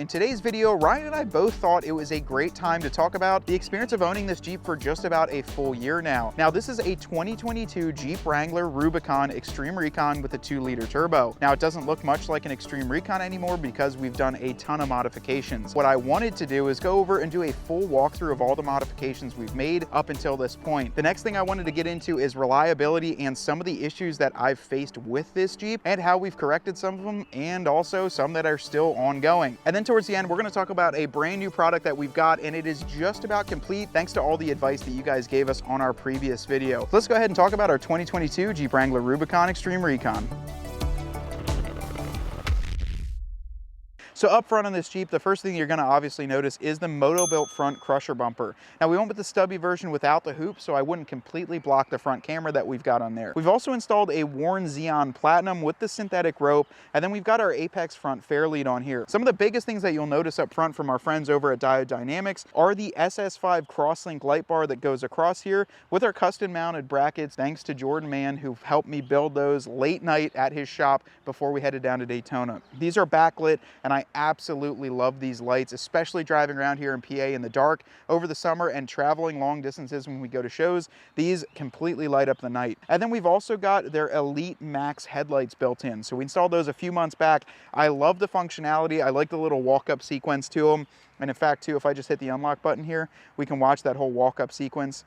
In today's video, Ryan and I both thought it was a great time to talk about the experience of owning this Jeep for just about a full year now. Now, this is a 2022 Jeep Wrangler Rubicon Extreme Recon with a 2-liter turbo. Now, it doesn't look much like an Extreme Recon anymore because we've done a ton of modifications. What I wanted to do is go over and do a full walkthrough of all the modifications we've made up until this point. The next thing I wanted to get into is reliability and some of the issues that I've faced with this Jeep and how we've corrected some of them, and also some that are still ongoing. And then towards the end, we're going to talk about a brand new product that we've got, and it is just about complete thanks to all the advice that you guys gave us on our previous video. Let's go ahead and talk about our 2022 Jeep Wrangler Rubicon Extreme Recon. So up front on this Jeep, the first thing you're going to obviously notice is the Motobilt front crusher bumper. Now, we went with the stubby version without the hoop, so I wouldn't completely block the front camera that we've got on there. We've also installed a Warn Xeon Platinum with the synthetic rope, and then we've got our Apex front fair lead on here. Some of the biggest things that you'll notice up front from our friends over at Diode Dynamics are the SS5 Crosslink light bar that goes across here with our custom mounted brackets, thanks to Jordan Mann, who helped me build those late night at his shop before we headed down to Daytona. These are backlit, and I absolutely love these lights, especially driving around here in PA in the dark over the summer and traveling long distances when we go to shows. These completely light up the night. And then we've also got their Elite Max headlights built in. So we installed those a few months back. I love the functionality. I like the little walk-up sequence to them. And in fact, too, if I just hit the unlock button here, we can watch that whole walk-up sequence.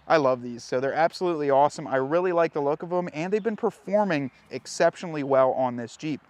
I love these, so they're absolutely awesome. I really like the look of them, and they've been performing exceptionally well on this Jeep.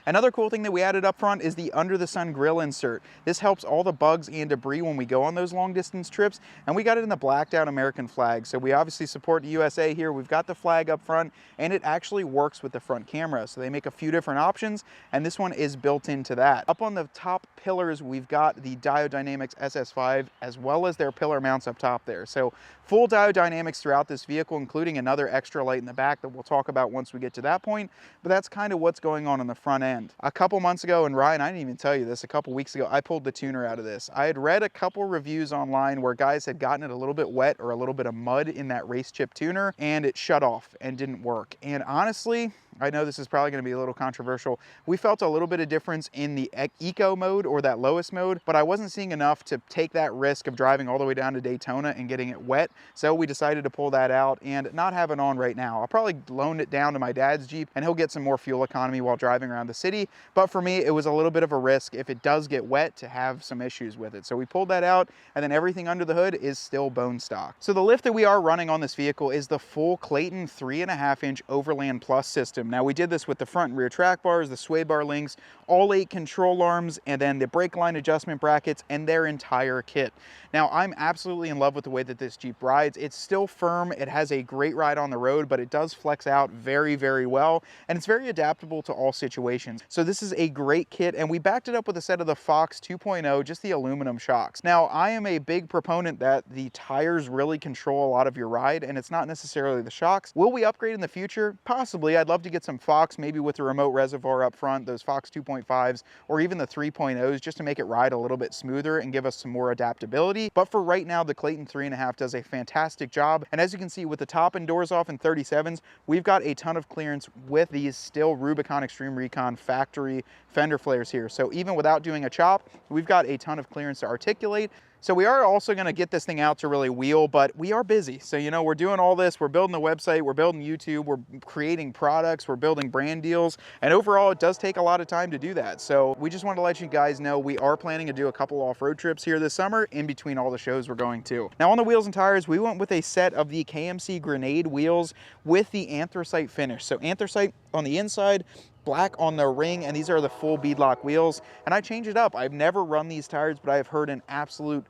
Another cool thing that we added up front is the under the sun grill insert. This helps all the bugs and debris when we go on those long distance trips, and we got it in the blacked out American flag. So we obviously support the USA here. We've got the flag up front, and it actually works with the front camera. So they make a few different options, and this one is built into that. Up on the top pillars, we've got the Diode Dynamics SS5 as well as their pillar mounts up top there. So full Diode Dynamics throughout this vehicle, including another extra light in the back that we'll talk about once we get to that point, but that's kind of what's going on the front end. A couple months ago, and Ryan, I didn't even tell you this, a couple weeks ago, I pulled the tuner out of this. I had read a couple reviews online where guys had gotten it a little bit wet or a little bit of mud in that race chip tuner, and it shut off and didn't work. And honestly, I know this is probably going to be a little controversial. We felt a little bit of difference in the eco mode or that lowest mode, but I wasn't seeing enough to take that risk of driving all the way down to Daytona and getting it wet. So we decided to pull that out and not have it on right now. I'll probably loan it down to my dad's Jeep and he'll get some more fuel economy while driving around the city. But for me, it was a little bit of a risk if it does get wet to have some issues with it. So we pulled that out, and then everything under the hood is still bone stock. So the lift that we are running on this vehicle is the full Clayton 3.5-inch Overland Plus system. Now, we did this with the front and rear track bars, the sway bar links, all 8 control arms, and then the brake line adjustment brackets and their entire kit. Now, I'm absolutely in love with the way that this Jeep rides. It's still firm. It has a great ride on the road, but it does flex out very, very well, and it's very adaptable to all situations. So this is a great kit, and we backed it up with a set of the Fox 2.0, just the aluminum shocks. Now, I am a big proponent that the tires really control a lot of your ride, and it's not necessarily the shocks. Will we upgrade in the future? Possibly. I'd love to get some Fox, maybe with a remote reservoir up front, those Fox 2.5s, or even the 3.0s, just to make it ride a little bit smoother and give us some more adaptability. But for right now, the Clayton 3.5 does a fantastic job. And as you can see, with the top and doors off in 37s, we've got a ton of clearance with these still Rubicon Extreme Recon factory fender flares here. So even without doing a chop, we've got a ton of clearance to articulate. So we are also going to get this thing out to really wheel, but we are busy. So, you know, we're doing all this. We're building a website. We're building YouTube. We're creating products. We're building brand deals. And overall, it does take a lot of time to do that. So we just want to let you guys know we are planning to do a couple off-road trips here this summer in between all the shows we're going to. Now, on the wheels and tires, we went with a set of the KMC Grenade wheels with the anthracite finish. So anthracite on the inside, black on the ring, and these are the full beadlock wheels. And I changed it up. I've never run these tires, but I've heard an absolute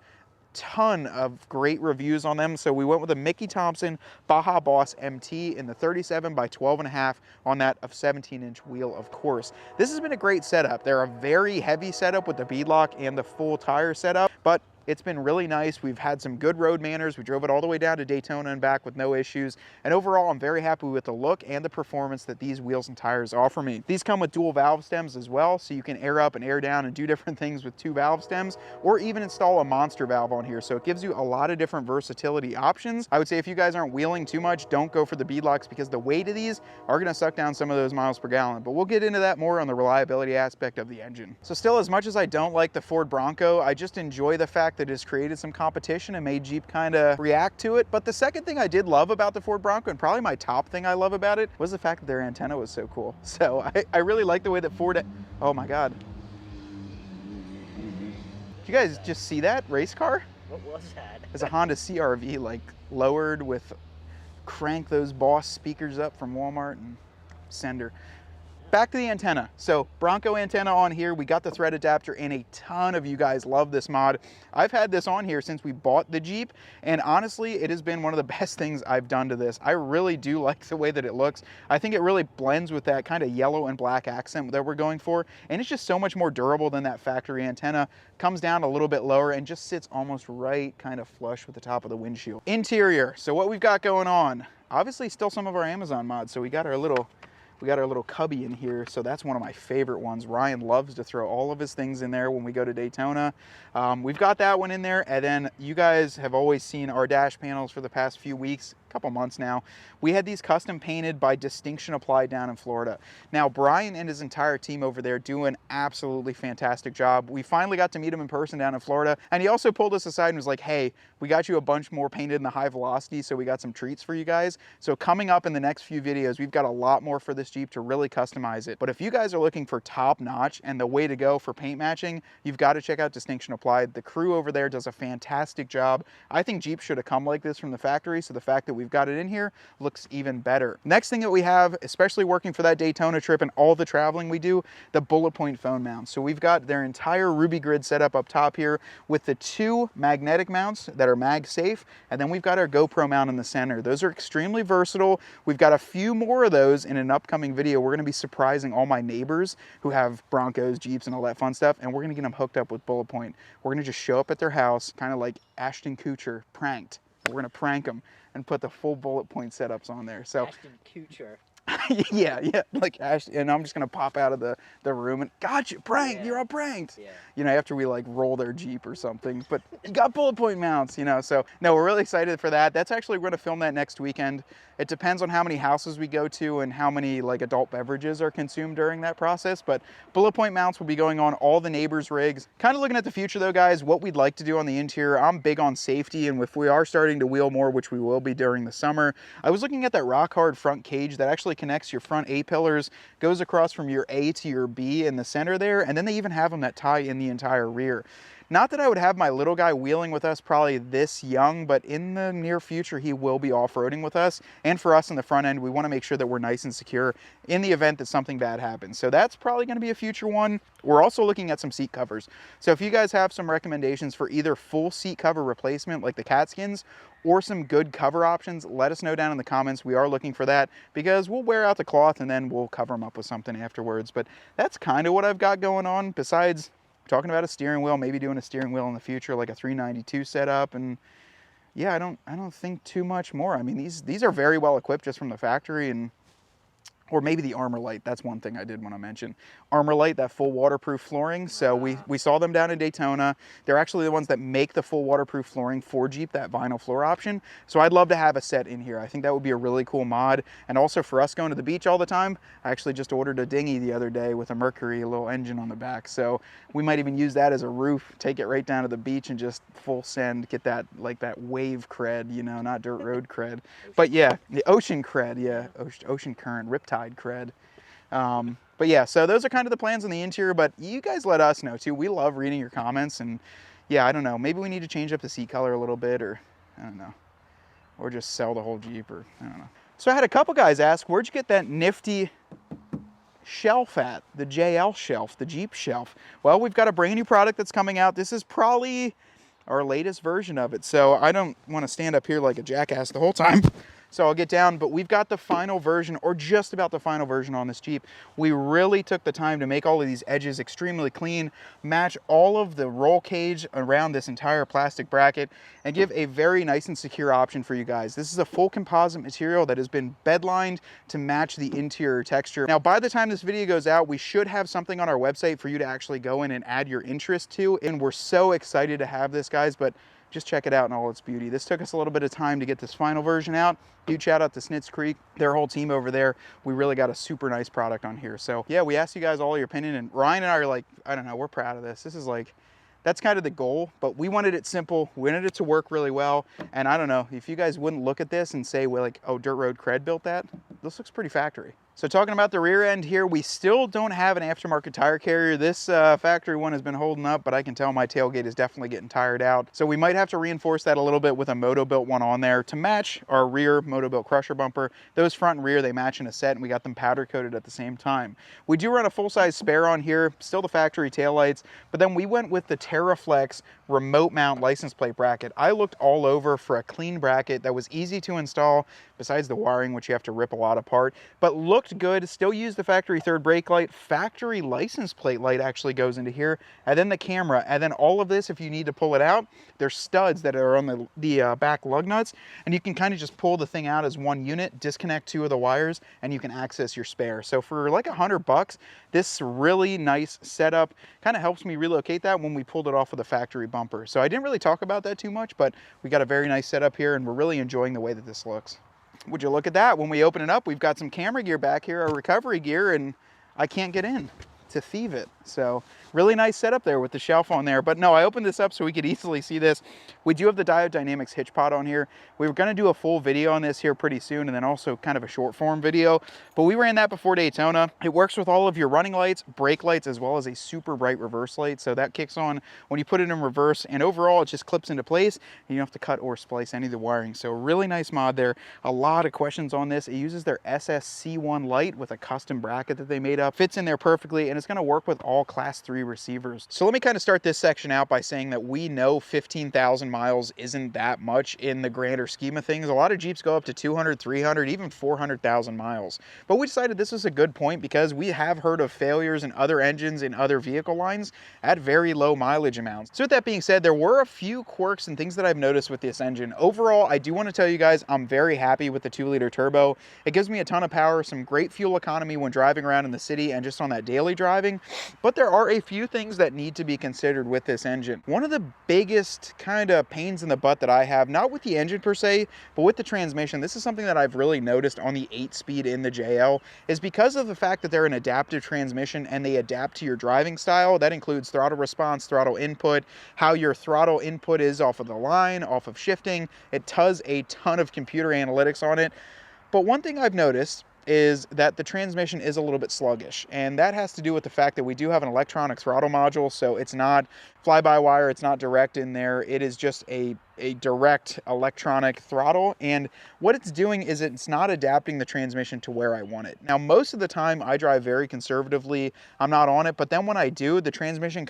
ton of great reviews on them. So we went with a Mickey Thompson Baja Boss MT in the 37 by 12.5 on that of 17-inch wheel, of course. This has been a great setup. They're a very heavy setup with the beadlock and the full tire setup, but It's been really nice. We've had some good road manners. We drove it all the way down to Daytona and back with no issues. And overall, I'm very happy with the look and the performance that these wheels and tires offer me. These come with dual valve stems as well, so you can air up and air down and do different things with 2 valve stems, or even install a monster valve on here. So it gives you a lot of different versatility options. I would say if you guys aren't wheeling too much, don't go for the beadlocks because the weight of these are gonna suck down some of those miles per gallon. But we'll get into that more on the reliability aspect of the engine. So still, as much as I don't like the Ford Bronco, I just enjoy the fact that it's created some competition and made Jeep kind of react to it. But the second thing I did love about the Ford Bronco, and probably my top thing I love about it, was the fact that their antenna was so cool. So I really like the way that Ford, oh my God. Did you guys just see that race car? What was that? It's a Honda CRV, like lowered with crank those Boss speakers up from Walmart and sender. Back to the antenna. So Bronco antenna on here. We got the thread adapter, and a ton of you guys love this mod. I've had this on here since we bought the Jeep, and honestly, it has been one of the best things I've done to this. I really do like the way that it looks. I think it really blends with that kind of yellow and black accent that we're going for, and it's just so much more durable than that factory antenna. Comes down a little bit lower and just sits almost right kind of flush with the top of the windshield. Interior. So what we've got going on, obviously still some of our Amazon mods. So we got our little Cubby in here, so that's one of my favorite ones. Ryan loves to throw all of his things in there when we go to Daytona. We've got that one in there, and then you guys have always seen our dash panels for the past few weeks, couple months now. We had these custom painted by Distinction Applied down in Florida. Now, Brian and his entire team over there do an absolutely fantastic job. We finally got to meet him in person down in Florida, and he also pulled us aside and was like, hey, we got you a bunch more painted in the high velocity, so we got some treats for you guys. So coming up in the next few videos, we've got a lot more for this Jeep to really customize it. But if you guys are looking for top notch and the way to go for paint matching, you've got to check out Distinction Applied. The crew over there does a fantastic job. I think Jeep should have come like this from the factory, so the fact that we've got it in here looks even better. Next thing that we have, especially working for that Daytona trip and all the traveling we do, the bullet point phone mounts. So we've got their entire Ruby grid setup up top here with the 2 magnetic mounts that are mag safe, and then we've got our GoPro mount in the center. Those are extremely versatile. We've got a few more of those in an upcoming video. We're going to be surprising all my neighbors who have Broncos, Jeeps, and all that fun stuff, and we're going to get them hooked up with bullet point. We're going to just show up at their house, kind of like Ashton Kutcher pranked. We're going to prank them and put the full bullet point setups on there. So Ashton Kutcher. yeah, like Ash, and I'm just gonna pop out of the room and gotcha, prank, you're all pranked. Yeah. You know, after we like roll their Jeep or something. But you got bullet point mounts, you know. So no, we're really excited for that. That's actually, we're gonna film that next weekend. It depends on how many houses we go to and how many like adult beverages are consumed during that process. But bullet point mounts will be going on all the neighbors' rigs. Kind of looking at the future though, guys, what we'd like to do on the interior. I'm big on safety, and if we are starting to wheel more, which we will be during the summer, I was looking at that rock hard front cage that actually connects your front A pillars, goes across from your A to your B in the center there, and then they even have them that tie in the entire rear. Not that I would have my little guy wheeling with us probably this young, but in the near future, he will be off-roading with us. And for us in the front end, we want to make sure that we're nice and secure in the event that something bad happens. So that's probably going to be a future one. We're also looking at some seat covers. So if you guys have some recommendations for either full seat cover replacement like the Catskins, or some good cover options, let us know down in the comments. We are looking for that because we'll wear out the cloth and then we'll cover them up with something afterwards. But that's kind of what I've got going on, besides talking about a steering wheel, maybe doing a steering wheel in the future, like a 392 setup. And yeah, I don't think too much more. I mean, these are very well equipped just from the factory, and or maybe the Armor Light. That's one thing I did want to mention. Armor Light, that full waterproof flooring. So we saw them down in Daytona. They're actually the ones that make the full waterproof flooring for Jeep, that vinyl floor option. So I'd love to have a set in here. I think that would be a really cool mod. And also for us going to the beach all the time, I actually just ordered a dinghy the other day with a Mercury, a little engine on the back. So we might even use that as a roof, take it right down to the beach and just full send, get that, like that wave cred, you know, not dirt road cred. But yeah, the ocean cred, yeah, ocean current, riptide cred. But yeah, so those are kind of the plans on the interior, but you guys let us know too. We love reading your comments, and yeah, I don't know, maybe we need to change up the seat color a little bit, or I don't know, or just sell the whole Jeep, or I don't know. So I had a couple guys ask, where'd you get that nifty shelf at, the JL shelf, the Jeep shelf? Well, we've got a brand new product that's coming out. This is probably our latest version of it, so I don't want to stand up here like a jackass the whole time. So I'll get down, but we've got the final version, or just about the final version on this Jeep. We really took the time to make all of these edges extremely clean, match all of the roll cage around this entire plastic bracket, and give a very nice and secure option for you guys. This is a full composite material that has been bed lined to match the interior texture. Now, by the time this video goes out, we should have something on our website for you to actually go in and add your interest to, and we're so excited to have this, guys. But just check it out in all its beauty. This took us a little bit of time to get this final version out. Huge shout out to Snitz Creek, their whole team over there. We really got a super nice product on here. So yeah, we asked you guys all your opinion, and Ryan and I are like, I don't know, we're proud of this. This is like, that's kind of the goal, but we wanted it simple. We wanted it to work really well. And I don't know, if you guys wouldn't look at this and say, well, like, oh, Dirt Road CRED built that, this looks pretty factory. So talking about the rear end here, we still don't have an aftermarket tire carrier. This factory one has been holding up, but I can tell my tailgate is definitely getting tired out. So we might have to reinforce that a little bit with a Motobilt one on there to match our rear Motobilt crusher bumper. Those front and rear, they match in a set, and we got them powder coated at the same time. We do run a full-size spare on here, still the factory taillights, but then we went with the TerraFlex remote mount license plate bracket. I looked all over for a clean bracket that was easy to install, besides the wiring, which you have to rip a lot apart, but looked good. Still use the factory third brake light. Factory license plate light actually goes into here, and then the camera, and then all of this, if you need to pull it out, there's studs that are on the back lug nuts, and you can kind of just pull the thing out as one unit, disconnect two of the wires, and you can access your spare. So for like $100, this really nice setup kind of helps me relocate that when we pulled it off with a factory bumper. So I didn't really talk about that too much, but we got a very nice setup here, and we're really enjoying the way that this looks. Would you look at that? When we open it up, we've got some camera gear back here, our recovery gear, and I can't get in to thieve it. So really nice setup there with the shelf on there. But no, I opened this up so we could easily see this. We do have the Diode Dynamics hitch pod on here. We were going to do a full video on this here pretty soon, and then also kind of a short form video, but we ran that before Daytona. It works with all of your running lights, brake lights, as well as a super bright reverse light. So that kicks on when you put it in reverse, and overall it just clips into place, and you don't have to cut or splice any of the wiring. So really nice mod there. A lot of questions on this. It uses their SS5 light with a custom bracket that they made up. Fits in there perfectly, and it's going to work with all class 3 receivers. So let me kind of start this section out by saying that we know 15,000 miles isn't that much in the grander scheme of things. A lot of Jeeps go up to 200, 300, even 400,000 miles. But we decided this was a good point because we have heard of failures in other engines in other vehicle lines at very low mileage amounts. So with that being said, there were a few quirks and things that I've noticed with this engine. Overall, I do want to tell you guys, I'm very happy with the 2-liter turbo. It gives me a ton of power, some great fuel economy when driving around in the city and just on that daily driving. But there are a few things that need to be considered with this engine. One of the biggest kind of pains in the butt that I have, not with the engine per se, but with the transmission, this is something that I've really noticed on the 8-speed in the JL, is because of the fact that they're an adaptive transmission and they adapt to your driving style. That includes throttle response, throttle input, how your throttle input is off of the line, off of shifting. It does a ton of computer analytics on it. But one thing I've noticed is that the transmission is a little bit sluggish, and that has to do with the fact that we do have an electronic throttle module, so it's not fly-by-wire, it's not direct in there, it is just a direct electronic throttle, and what it's doing is it's not adapting the transmission to where I want it. Now, most of the time I drive very conservatively, I'm not on it, but then when I do, the transmission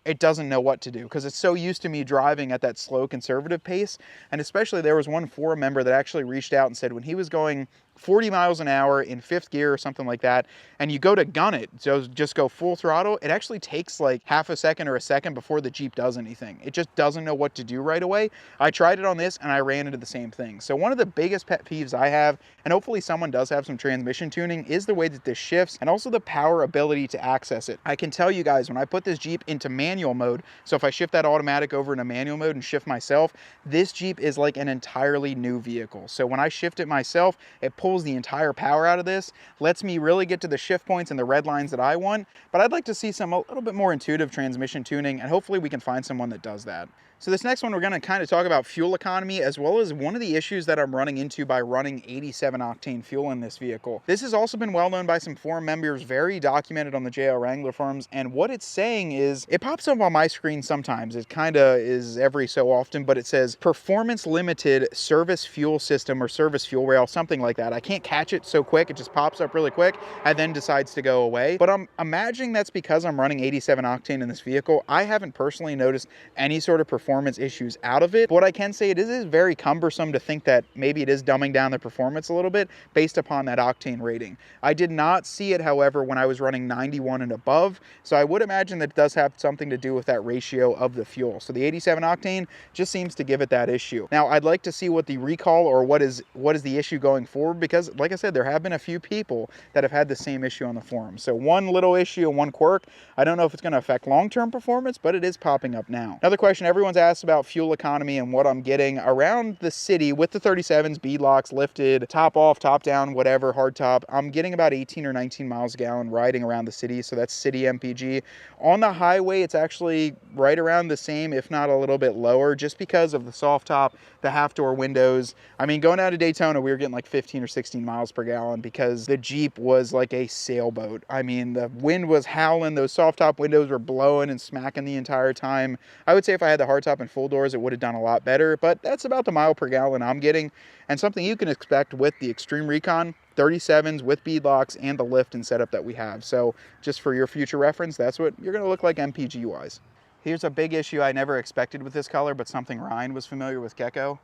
it doesn't know what to do because it's so used to me driving at that slow conservative pace. And especially there was one forum member that actually reached out and said when he was going 40 miles an hour in 5th gear or something like that, and you go to gun it, so just go full throttle, it actually takes like half a second or a second before the Jeep does anything. It just doesn't know what to do right away. I tried it on this and I ran into the same thing. So one of the biggest pet peeves I have, and hopefully someone does have some transmission tuning, is the way that this shifts and also the power ability to access it. I can tell you guys, when I put this Jeep into manual mode, so if I shift that automatic over into manual mode and shift myself, this Jeep is like an entirely new vehicle. So when I shift it myself, it pulls the entire power out of this, lets me really get to the shift points and the red lines that I want. But I'd like to see a little bit more intuitive transmission tuning, and hopefully we can find someone that does that. So this next one, we're going to kind of talk about fuel economy, as well as one of the issues that I'm running into by running 87 octane fuel in this vehicle. This has also been well known by some forum members, very documented on the JL Wrangler forums, and what it's saying is, it pops up on my screen sometimes, it kind of is every so often, but it says performance limited service fuel system or service fuel rail, something like that. I can't catch it so quick. It just pops up really quick and then decides to go away. But I'm imagining that's because I'm running 87 octane in this vehicle. I haven't personally noticed any sort of performance issues out of it. But what I can say, it is very cumbersome to think that maybe it is dumbing down the performance a little bit based upon that octane rating. I did not see it, however, when I was running 91 and above. So I would imagine that it does have something to do with that ratio of the fuel. So the 87 octane just seems to give it that issue. Now, I'd like to see what the recall or what is the issue going forward, because like I said, there have been a few people that have had the same issue on the forum. So one little issue and one quirk. I don't know if it's going to affect long-term performance, but it is popping up now. Another question everyone's asked about fuel economy and what I'm getting around the city with the 37s, beadlocks, lifted, top off, top down, whatever, hard top. I'm getting about 18 or 19 miles a gallon riding around the city. So that's city MPG. On the highway, it's actually right around the same, if not a little bit lower, just because of the soft top, the half door windows. I mean, going out to Daytona, we were getting like 15 or 16 miles per gallon because the Jeep was like a sailboat. I mean, the wind was howling, those soft top windows were blowing and smacking the entire time. I would say if I had the hard top and full doors, it would have done a lot better, but that's about the mile per gallon I'm getting, and something you can expect with the Extreme Recon 37s with beadlocks and the lift and setup that we have. So just for your future reference, that's what you're going to look like MPG wise. Here's a big issue I never expected with this color, but something Ryan was familiar with Gecko: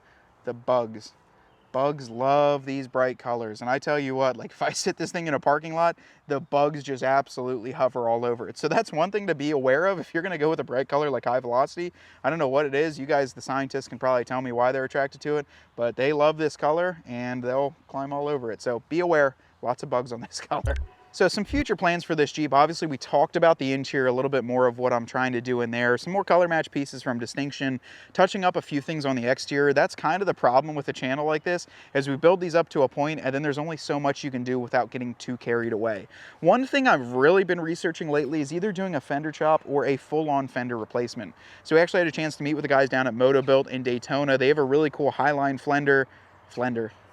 the bugs. Bugs love these bright colors, and I tell you what, like if I sit this thing in a parking lot, the bugs just absolutely hover all over it. So that's one thing to be aware of if you're going to go with a bright color like high velocity. I don't know what it is. You guys, the scientists, can probably tell me why they're attracted to it, but they love this color and they'll climb all over it. So be aware, lots of bugs on this color. So some future plans for this Jeep. Obviously, we talked about the interior, a little bit more of what I'm trying to do in there. Some more color match pieces from Distinction, touching up a few things on the exterior. That's kind of the problem with a channel like this, as we build these up to a point and then there's only so much you can do without getting too carried away. One thing I've really been researching lately is either doing a fender chop or a full-on fender replacement. So we actually had a chance to meet with the guys down at Motobilt in Daytona. They have a really cool Highline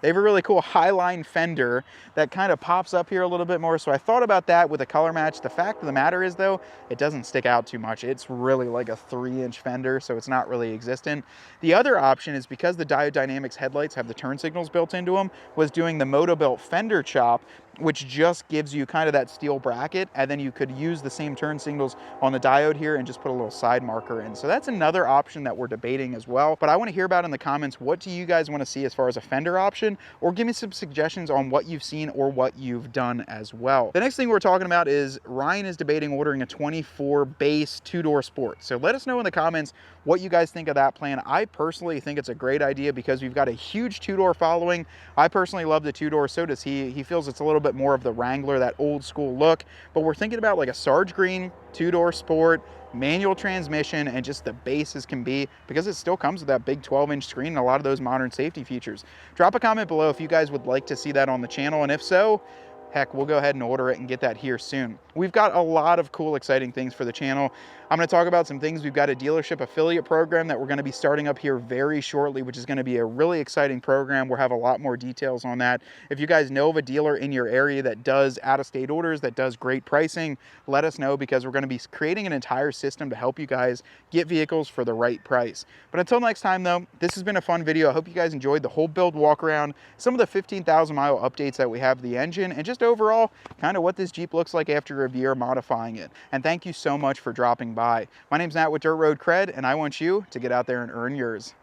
They have a really cool Highline fender that kind of pops up here a little bit more. So I thought about that with a color match. The fact of the matter is, though, it doesn't stick out too much. It's really like a 3-inch fender, so it's not really existent. The other option is, because the Diode Dynamics headlights have the turn signals built into them, was doing the Motobilt fender chop, which just gives you kind of that steel bracket, and then you could use the same turn signals on the diode here and just put a little side marker in. So that's another option that we're debating as well. But I want to hear about in the comments, what do you guys want to see as far as a fender option, or give me some suggestions on what you've seen or what you've done as well. The next thing we're talking about is Ryan is debating ordering a 24 base 2-door Sport. So let us know in the comments what you guys think of that plan. I personally think it's a great idea because we've got a huge 2-door following. I personally love the 2-door, so does he. He feels it's a little bit more of the Wrangler, that old school look, but we're thinking about like a Sarge Green 2-door Sport, manual transmission, and just the base as can be, because it still comes with that big 12-inch screen and a lot of those modern safety features. Drop a comment below if you guys would like to see that on the channel, and if so, heck, we'll go ahead and order it and get that here soon. We've got a lot of cool, exciting things for the channel. I'm going to talk about some things. We've got a dealership affiliate program that we're going to be starting up here very shortly, which is going to be a really exciting program. We'll have a lot more details on that. If you guys know of a dealer in your area that does out-of-state orders, that does great pricing, let us know, because we're going to be creating an entire system to help you guys get vehicles for the right price. But until next time, though, this has been a fun video. I hope you guys enjoyed the whole build walk around, some of the 15,000 mile updates that we have to the engine, and just overall kind of what this Jeep looks like after a year modifying it. And thank you so much for dropping by. My name's Nat with Dirt Road Cred, and I want you to get out there and earn yours.